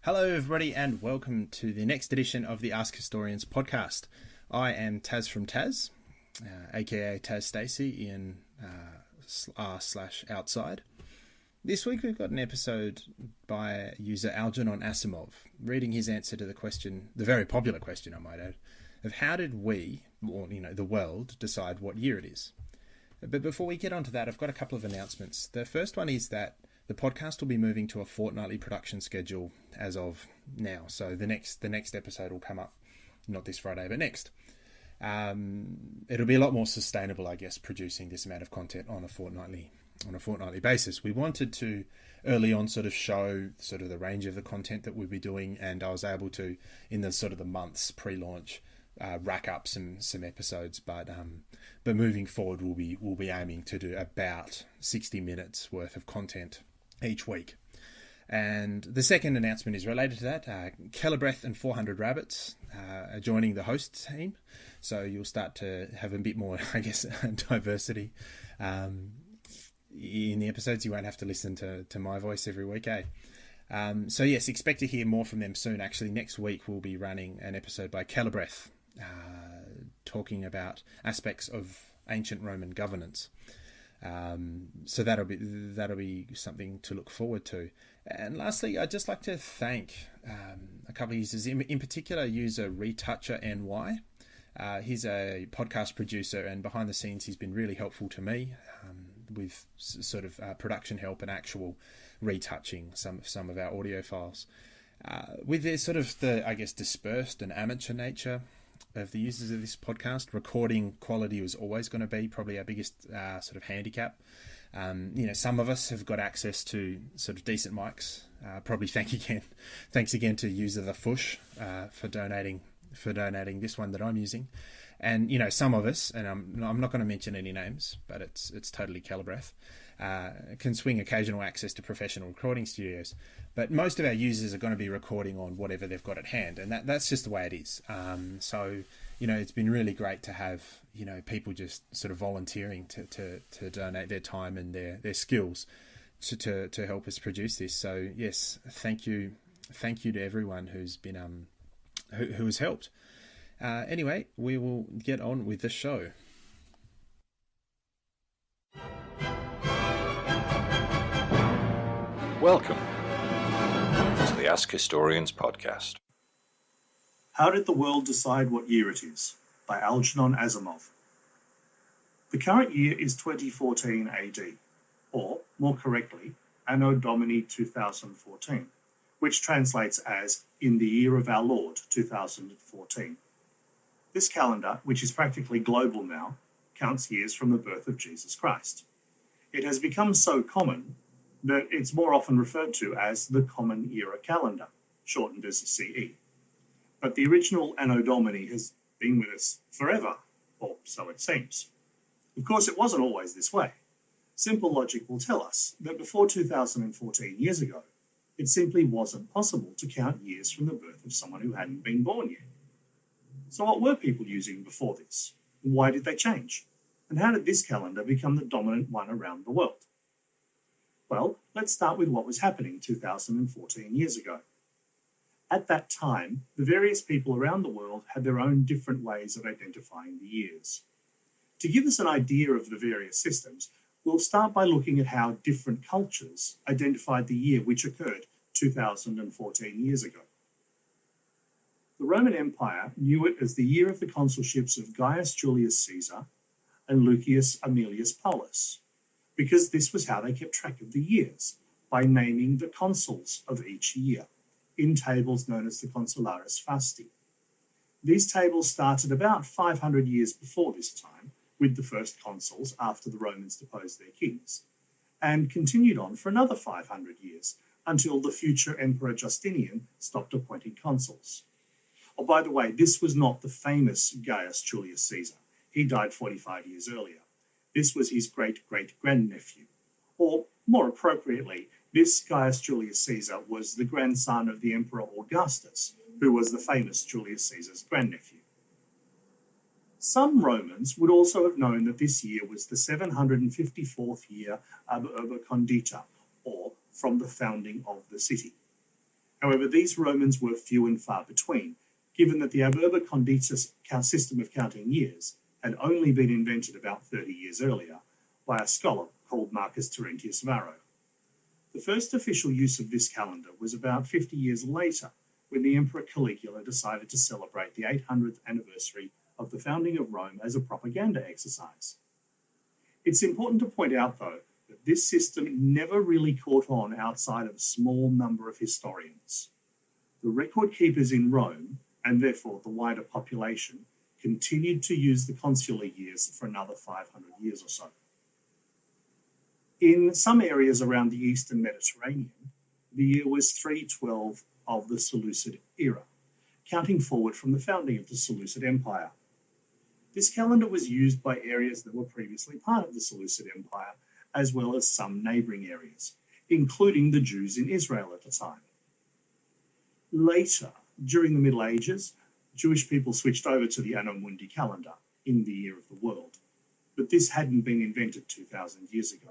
Hello, everybody, and welcome to the next edition of the Ask Historians podcast. I am Taz from Taz, aka Taz Stacey in r/outside. This week we've got an episode by user Algenon Asimov, reading his answer to the question, the very popular question, I might add, of how did we, or the world, decide what year it is. But before we get onto that, I've got a couple of announcements. The first one is that the podcast will be moving to a fortnightly production schedule as of now. So the next episode will come up, not this Friday, but next. It'll be a lot more sustainable, I guess, producing this amount of content on a fortnightly basis. We wanted to early on sort of show sort of the range of the content that we'll be doing, and I was able to, in the sort of the months pre-launch, rack up some episodes. But moving forward, we'll be aiming to do about 60 minutes worth of content each week. And the second announcement is related to that. Kellerbreath and 400 Rabbits are joining the host team, so you'll start to have a bit more, I guess, diversity in the episodes. You won't have to listen to my voice every week, eh? So yes, expect to hear more from them soon. Actually, next week we'll be running an episode by Kellerbreath, talking about aspects of ancient Roman governance. So that'll be something to look forward to. And lastly, I'd just like to thank a couple of users, in particular user Retoucher NY. He's a podcast producer, and behind the scenes he's been really helpful to me with sort of production help and actual retouching some of our audio files. With the sort of I guess, dispersed and amateur nature of the users of this podcast, recording quality was always going to be probably our biggest sort of handicap. Some of us have got access to sort of decent mics. Probably thanks again to user the Fush for donating this one that I'm using. And some of us, and I'm not going to mention any names, but it's totally Kellerbreath, can swing occasional access to professional recording studios. But most of our users are going to be recording on whatever they've got at hand, and that's just the way it is. So it's been really great to have people just sort of volunteering to donate their time and their skills to help us produce this. So yes, thank you to everyone who's been who has helped. Anyway, we will get on with the show. Welcome to the Ask Historians podcast. How Did the World Decide What Year It Is? By Algenon Asimov. The current year is 2014 AD, or, more correctly, Anno Domini 2014, which translates as In the Year of Our Lord 2014. This calendar, which is practically global now, counts years from the birth of Jesus Christ. It has become so common that it's more often referred to as the Common Era Calendar, shortened as CE. But the original Anno Domini has been with us forever, or so it seems. Of course, it wasn't always this way. Simple logic will tell us that before 2014 years ago, it simply wasn't possible to count years from the birth of someone who hadn't been born yet. So what were people using before this? And why did they change? And how did this calendar become the dominant one around the world? Well, let's start with what was happening 2014 years ago. At that time, the various people around the world had their own different ways of identifying the years. To give us an idea of the various systems, we'll start by looking at how different cultures identified the year which occurred 2014 years ago. The Roman Empire knew it as the year of the consulships of Gaius Julius Caesar and Lucius Aemilius Paulus, because this was how they kept track of the years, by naming the consuls of each year, in tables known as the Consularis Fasti. These tables started about 500 years before this time, with the first consuls after the Romans deposed their kings, and continued on for another 500 years, until the future Emperor Justinian stopped appointing consuls. Oh, by the way, this was not the famous Gaius Julius Caesar. He died 45 years earlier. This was his great-great-grandnephew. Or, more appropriately, this Gaius Julius Caesar was the grandson of the Emperor Augustus, who was the famous Julius Caesar's grandnephew. Some Romans would also have known that this year was the 754th year ab urbe condita, or from the founding of the city. However, these Romans were few and far between, given that the ab urbe conditus system of counting years had only been invented about 30 years earlier by a scholar called Marcus Terentius Varro. The first official use of this calendar was about 50 years later, when the Emperor Caligula decided to celebrate the 800th anniversary of the founding of Rome as a propaganda exercise. It's important to point out, though, that this system never really caught on outside of a small number of historians. The record keepers in Rome, and therefore the wider population, continued to use the consular years for another 500 years or so. In some areas around the Eastern Mediterranean, the year was 312 of the Seleucid era, counting forward from the founding of the Seleucid Empire. This calendar was used by areas that were previously part of the Seleucid Empire, as well as some neighbouring areas, including the Jews in Israel at the time. Later, during the Middle Ages, Jewish people switched over to the Anno Mundi calendar in the year of the world, but this hadn't been invented 2,000 years ago.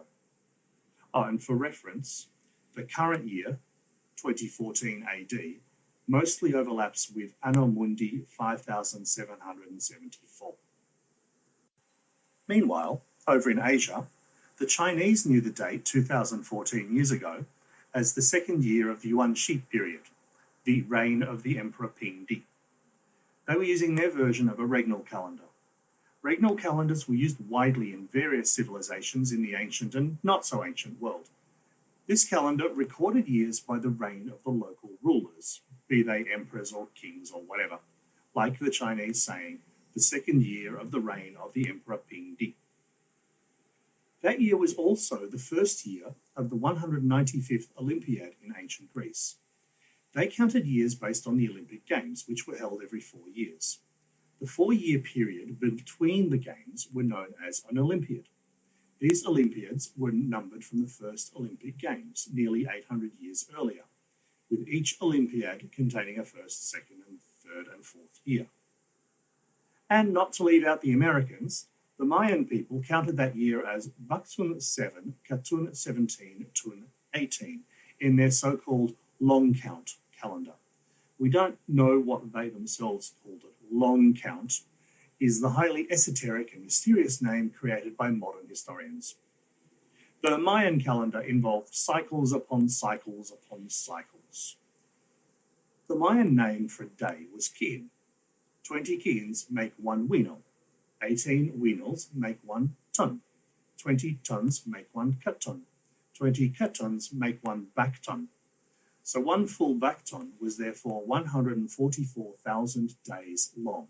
Oh, and for reference, the current year, 2014 AD, mostly overlaps with Anno Mundi 5774. Meanwhile, over in Asia, the Chinese knew the date 2014 years ago as the second year of the Yuan Shi period, the reign of the Emperor Ping Di. They were using their version of a regnal calendar. Regnal calendars were used widely in various civilizations in the ancient and not so ancient world. This calendar recorded years by the reign of the local rulers, be they emperors or kings or whatever, like the Chinese saying, the second year of the reign of the Emperor Ping Di. That year was also the first year of the 195th Olympiad in ancient Greece. They counted years based on the Olympic Games, which were held every 4 years. The 4-year period between the games were known as an Olympiad. These Olympiads were numbered from the first Olympic Games, nearly 800 years earlier, with each Olympiad containing a first, second, and third and fourth year. And not to leave out the Americans, the Mayan people counted that year as Baktun 7, Katun 17, Tun 18 in their so-called long count calendar. We don't know what they themselves called it. Long count is the highly esoteric and mysterious name created by modern historians. The Mayan calendar involved cycles upon cycles upon cycles. The Mayan name for a day was kin. 20 kins make 1 winal. 18 winals make 1 ton. 20 tons make 1 katon. 20 katons make 1 bakton. So 1 full bakton was therefore 144,000 days long,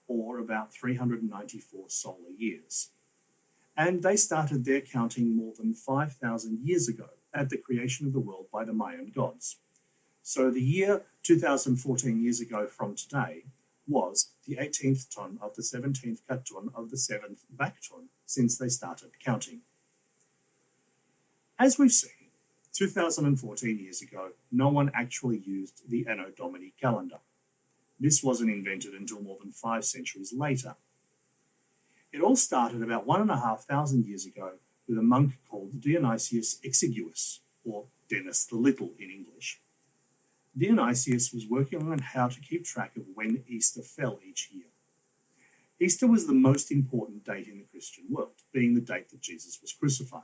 or about 394 solar years. And they started their counting more than 5,000 years ago at the creation of the world by the Mayan gods. So the year 2014 years ago from today was the 18th ton of the 17th katon of the 7th bakton since they started counting. As we've seen, 2014 years ago, no one actually used the Anno Domini calendar. This wasn't invented until more than 5 centuries later. It all started about 1,500 years ago with a monk called Dionysius Exiguus, or Dennis the Little in English. Dionysius was working on how to keep track of when Easter fell each year. Easter was the most important date in the Christian world, being the date that Jesus was crucified.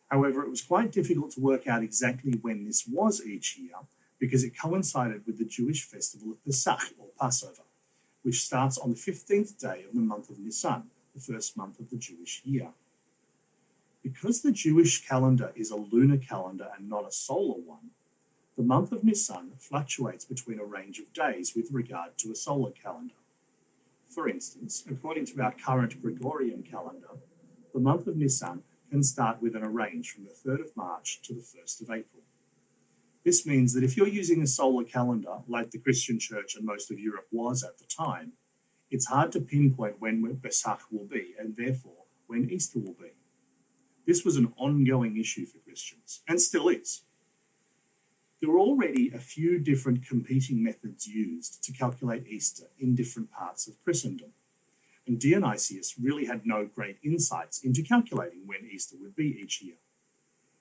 However, it was quite difficult to work out exactly when this was each year because it coincided with the Jewish festival of Pesach, or Passover, which starts on the 15th day of the month of Nisan, the first month of the Jewish year. Because the Jewish calendar is a lunar calendar and not a solar one, the month of Nisan fluctuates between a range of days with regard to a solar calendar. For instance, according to our current Gregorian calendar, the month of Nisan can start within a range from the 3rd of March to the 1st of April. This means that if you're using a solar calendar, like the Christian Church and most of Europe was at the time, it's hard to pinpoint when Pesach will be, and therefore when Easter will be. This was an ongoing issue for Christians, and still is. There were already a few different competing methods used to calculate Easter in different parts of Christendom, and Dionysius really had no great insights into calculating when Easter would be each year.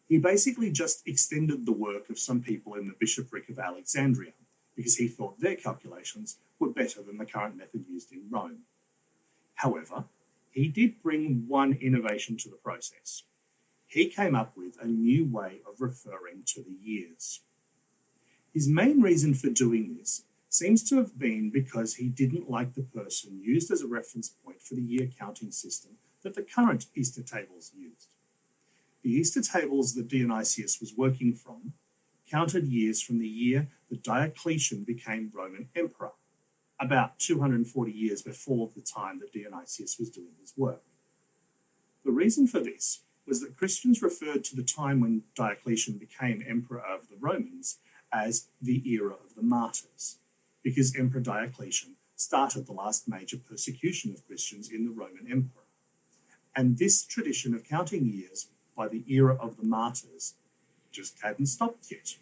He basically just extended the work of some people in the bishopric of Alexandria because he thought their calculations were better than the current method used in Rome. However, he did bring one innovation to the process. He came up with a new way of referring to the years. His main reason for doing this seems to have been because he didn't like the person used as a reference point for the year counting system that the current Easter tables used. The Easter tables that Dionysius was working from counted years from the year that Diocletian became Roman emperor, about 240 years before the time that Dionysius was doing his work. The reason for this was that Christians referred to the time when Diocletian became emperor of the Romans as the era of the martyrs, because Emperor Diocletian started the last major persecution of Christians in the Roman Empire. And this tradition of counting years by the era of the martyrs just hadn't stopped yet,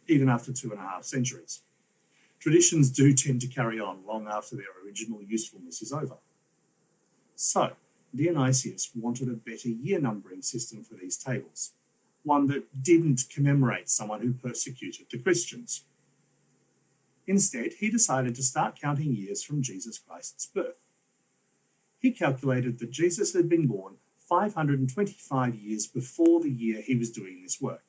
even after 2.5 centuries. Traditions do tend to carry on long after their original usefulness is over. So, Dionysius wanted a better year numbering system for these tables, one that didn't commemorate someone who persecuted the Christians. Instead, he decided to start counting years from Jesus Christ's birth. He calculated that Jesus had been born 525 years before the year he was doing this work.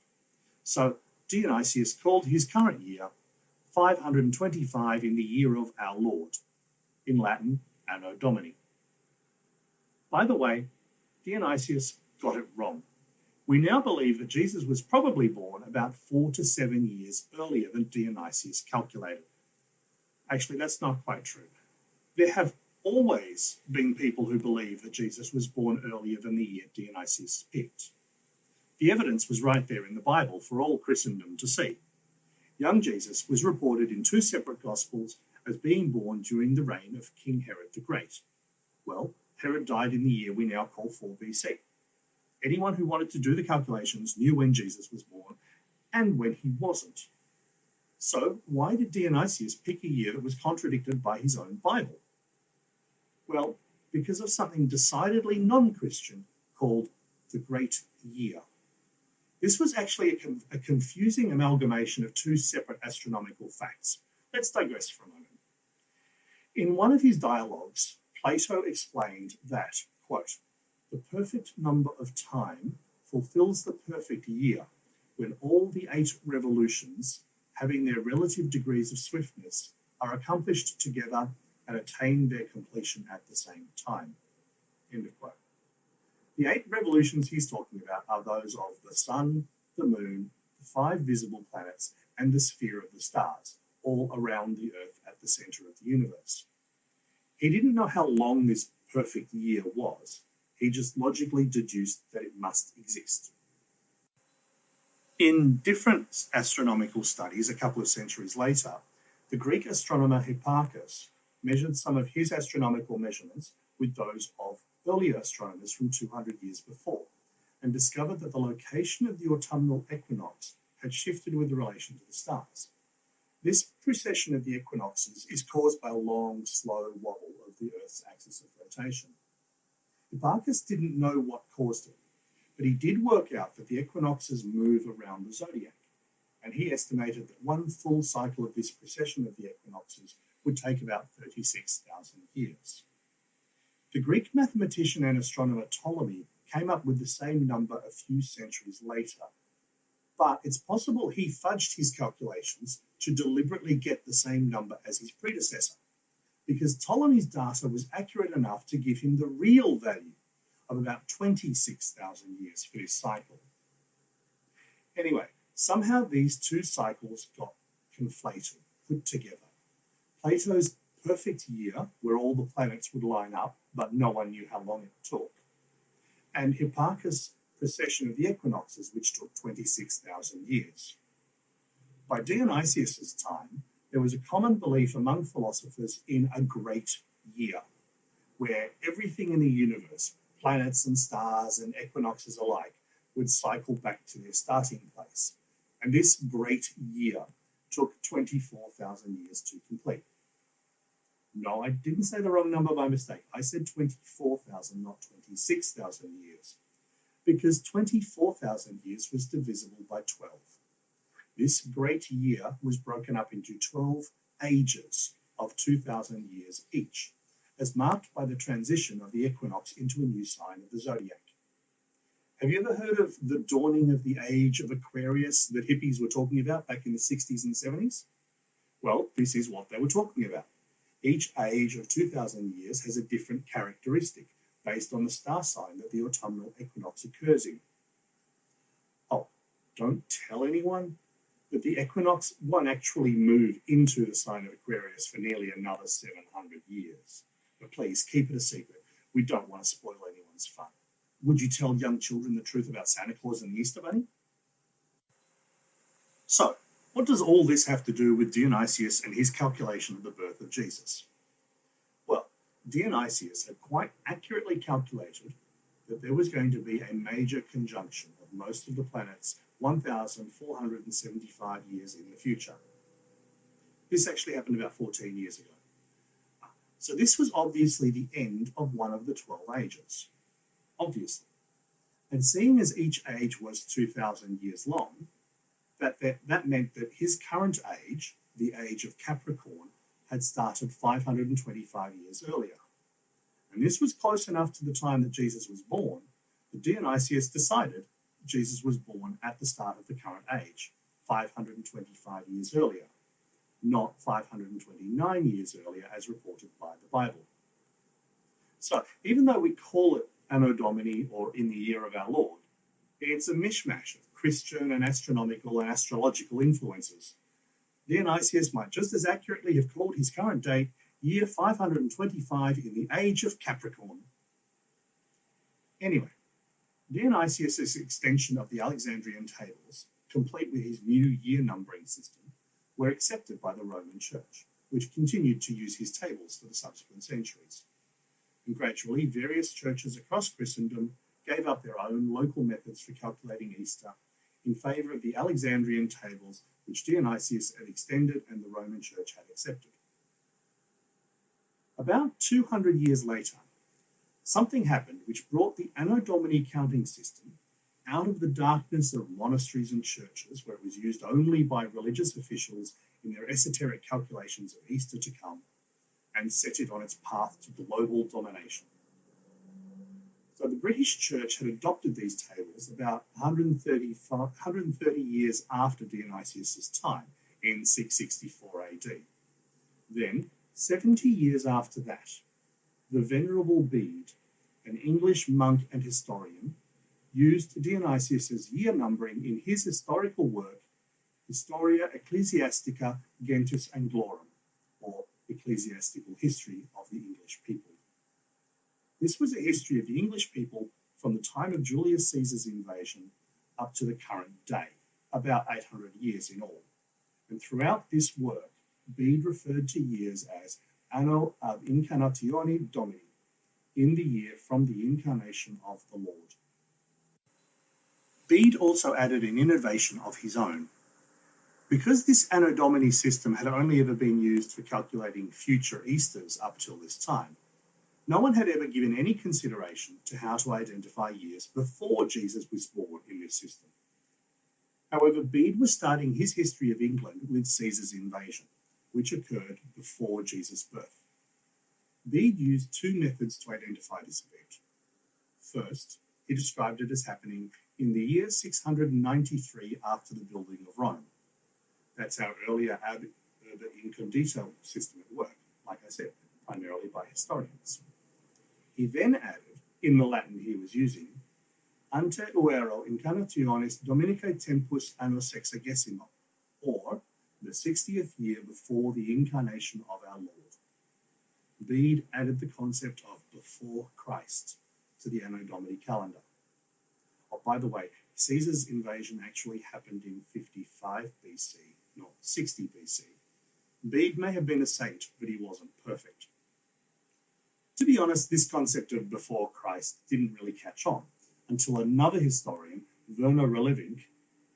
So Dionysius called his current year 525 in the year of our Lord, in Latin, Anno Domini. By the way, Dionysius got it wrong. We now believe that Jesus was probably born about 4 to 7 years earlier than Dionysius calculated. Actually, that's not quite true. There have always been people who believe that Jesus was born earlier than the year Dionysius picked. The evidence was right there in the Bible for all Christendom to see. Young Jesus was reported in 2 separate Gospels as being born during the reign of King Herod the Great. Well, Herod died in the year we now call 4 BC. Anyone who wanted to do the calculations knew when Jesus was born and when he wasn't. So why did Dionysius pick a year that was contradicted by his own Bible? Well, because of something decidedly non-Christian called the Great Year. This was actually a confusing amalgamation of 2 separate astronomical facts. Let's digress for a moment. In one of his dialogues, Plato explained that, quote, "The perfect number of time fulfills the perfect year when all the 8 revolutions, having their relative degrees of swiftness, are accomplished together and attain their completion at the same time." End of quote. The 8 revolutions he's talking about are those of the sun, the moon, the 5 visible planets, and the sphere of the stars, all around the Earth at the center of the universe. He didn't know how long this perfect year was. He just logically deduced that it must exist. In different astronomical studies a couple of centuries later, the Greek astronomer Hipparchus measured some of his astronomical measurements with those of earlier astronomers from 200 years before, and discovered that the location of the autumnal equinox had shifted with relation to the stars. This precession of the equinoxes is caused by a long, slow wobble of the Earth's axis of rotation. Hipparchus didn't know what caused it, but he did work out that the equinoxes move around the zodiac, and he estimated that one full cycle of this precession of the equinoxes would take about 36,000 years. The Greek mathematician and astronomer Ptolemy came up with the same number a few centuries later, but it's possible he fudged his calculations to deliberately get the same number as his predecessor, because Ptolemy's data was accurate enough to give him the real value of about 26,000 years for his cycle. Anyway, somehow these 2 cycles got conflated, put together. Plato's perfect year, where all the planets would line up, but no one knew how long it took, and Hipparchus' precession of the equinoxes, which took 26,000 years. By Dionysius' time, there was a common belief among philosophers in a great year, where everything in the universe, planets and stars and equinoxes alike, would cycle back to their starting place. And this great year took 24,000 years to complete. No, I didn't say the wrong number by mistake. I said 24,000, not 26,000 years. because 24,000 years was divisible by 12. This great year was broken up into 12 ages of 2,000 years each, as marked by the transition of the equinox into a new sign of the zodiac. Have you ever heard of the dawning of the Age of Aquarius that hippies were talking about back in the 60s and 70s? Well, this is what they were talking about. Each age of 2,000 years has a different characteristic based on the star sign that the autumnal equinox occurs in. Oh, don't tell anyone, but the equinox won't actually move into the sign of Aquarius for nearly another 700 years. But please, keep it a secret. We don't want to spoil anyone's fun. Would you tell young children the truth about Santa Claus and the Easter Bunny? So, what does all this have to do with Dionysius and his calculation of the birth of Jesus? Well, Dionysius had quite accurately calculated that there was going to be a major conjunction of most of the planets 1,475 years in the future. This actually happened about 14 years ago. So this was obviously the end of one of the 12 ages. Obviously. And seeing as each age was 2,000 years long, that meant that his current age, the age of Capricorn, had started 525 years earlier. And this was close enough to the time that Jesus was born that Dionysius decided Jesus was born at the start of the current age, 525 years earlier, not 529 years earlier as reported by the Bible. So even though we call it Anno Domini or in the year of our Lord, it's a mishmash of Christian and astronomical and astrological influences. Dionysius might just as accurately have called his current date year 525 in the age of Capricorn. Anyway, Dionysius' extension of the Alexandrian tables, complete with his new year numbering system, were accepted by the Roman Church, which continued to use his tables for the subsequent centuries. And gradually, various churches across Christendom gave up their own local methods for calculating Easter in favour of the Alexandrian tables, which Dionysius had extended and the Roman Church had accepted. About 200 years later, something happened which brought the Anno Domini counting system out of the darkness of monasteries and churches, where it was used only by religious officials in their esoteric calculations of Easter to come, and set it on its path to global domination. So the British Church had adopted these tables about 130 years after Dionysius' time, in 664 AD. Then, 70 years after that, the Venerable Bede, an English monk and historian, used Dionysius' year numbering in his historical work, Historia Ecclesiastica Gentis Anglorum, or Ecclesiastical History of the English People. This was a history of the English people from the time of Julius Caesar's invasion up to the current day, about 800 years in all. And throughout this work, Bede referred to years as Anno ab Incarnatione Domini, in the year from the incarnation of the Lord. Bede also added an innovation of his own. Because this Anno Domini system had only ever been used for calculating future Easters up till this time, no one had ever given any consideration to how to identify years before Jesus was born in this system. However, Bede was starting his history of England with Caesar's invasion, which occurred before Jesus' birth. Bede used two methods to identify this event. First, he described it as happening in the year 693 after the building of Rome. That's our earlier ab urbe incondito system at work, like I said, primarily by historians. He then added, in the Latin he was using, ante uero incarnationis Dominicae tempus anno sexagesimo, or the 60th year before the incarnation of our Lord. Bede added the concept of before Christ to the Anno Domini calendar. Oh, by the way, Caesar's invasion actually happened in 55 BC, not 60 BC. Bede may have been a saint, but he wasn't perfect. To be honest, this concept of before Christ didn't really catch on until another historian, Werner Relevink,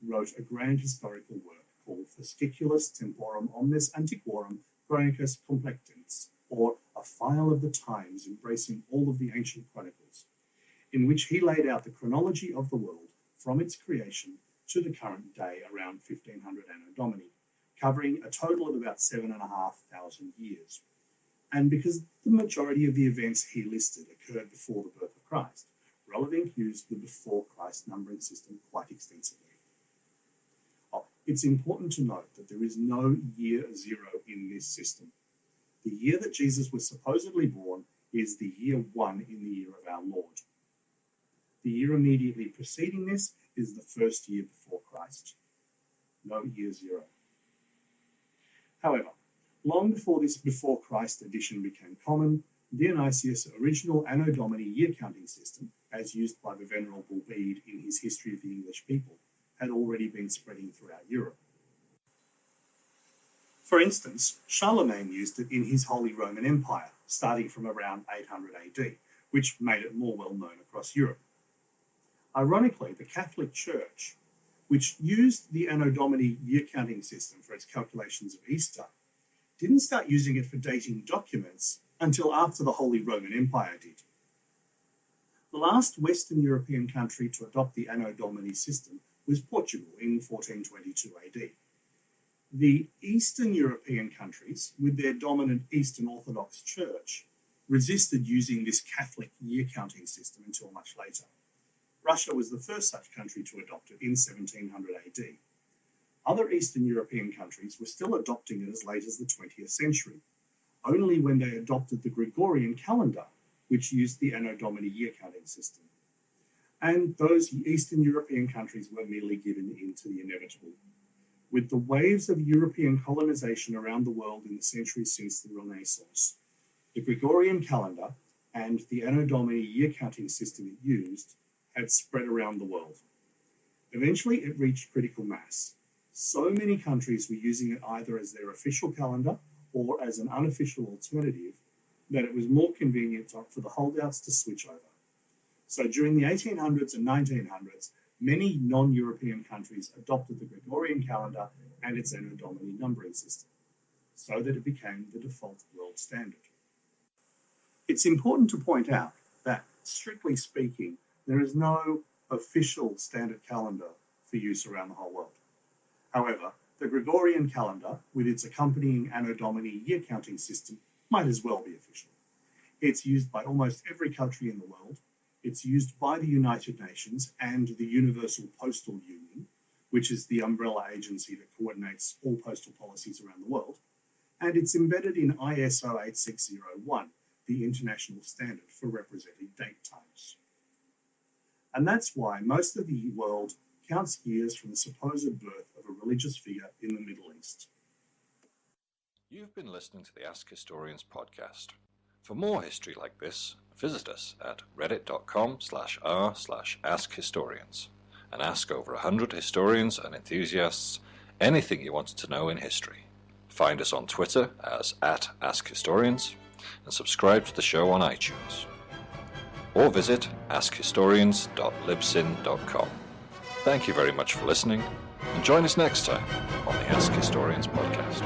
wrote a grand historical work called Fasciculus Temporum Omnes Antiquorum Chronicus Complectens, or a file of the times embracing all of the ancient chronicles. in which he laid out the chronology of the world from its creation to the current day around 1500 Anno Domini, covering a total of about 7,500 years. And because the majority of the events he listed occurred before the birth of Christ, Relevant used the before Christ numbering system quite extensively. It's important to note that there is no year zero in this system. The year that Jesus was supposedly born is the year 1 in the year of our Lord. The year immediately preceding this is the first year before Christ. No year zero. However, long before this before Christ edition became common, Dionysius' original Anno Domini year counting system, as used by the Venerable Bede in his History of the English People, had already been spreading throughout Europe. For instance, Charlemagne used it in his Holy Roman Empire, starting from around 800 AD, which made it more well known across Europe. Ironically, the Catholic Church, which used the Anno Domini year counting system for its calculations of Easter, didn't start using it for dating documents until after the Holy Roman Empire did. The last Western European country to adopt the Anno Domini system was Portugal in 1422 AD. The Eastern European countries, with their dominant Eastern Orthodox Church, resisted using this Catholic year counting system until much later. Russia was the first such country to adopt it in 1700 AD. Other Eastern European countries were still adopting it as late as the 20th century, only when they adopted the Gregorian calendar, which used the Anno Domini year counting system. And those Eastern European countries were merely given in to the inevitable. With the waves of European colonization around the world in the centuries since the Renaissance, the Gregorian calendar and the Anno Domini year counting system it used had spread around the world. Eventually, it reached critical mass. So many countries were using it either as their official calendar or as an unofficial alternative that it was more convenient for the holdouts to switch over. So during the 1800s and 1900s, many non-European countries adopted the Gregorian calendar and its Anno Domini numbering system, so that it became the default world standard. It's important to point out that, strictly speaking, there is no official standard calendar for use around the whole world. However, the Gregorian calendar, with its accompanying Anno Domini year counting system, might as well be official. It's used by almost every country in the world. It's used by the United Nations and the Universal Postal Union, which is the umbrella agency that coordinates all postal policies around the world. And it's embedded in ISO 8601, the international standard for representing date times. And that's why most of the world counts years from the supposed birth of a religious figure in the Middle East. You've been listening to the Ask Historians podcast. For more history like this, visit us at reddit.com/r/AskHistorians and ask over 100 historians and enthusiasts anything you wanted to know in history. Find us on Twitter as @AskHistorians and subscribe to the show on iTunes. Or visit askhistorians.libsyn.com. Thank you very much for listening, and join us next time on the Ask Historians podcast.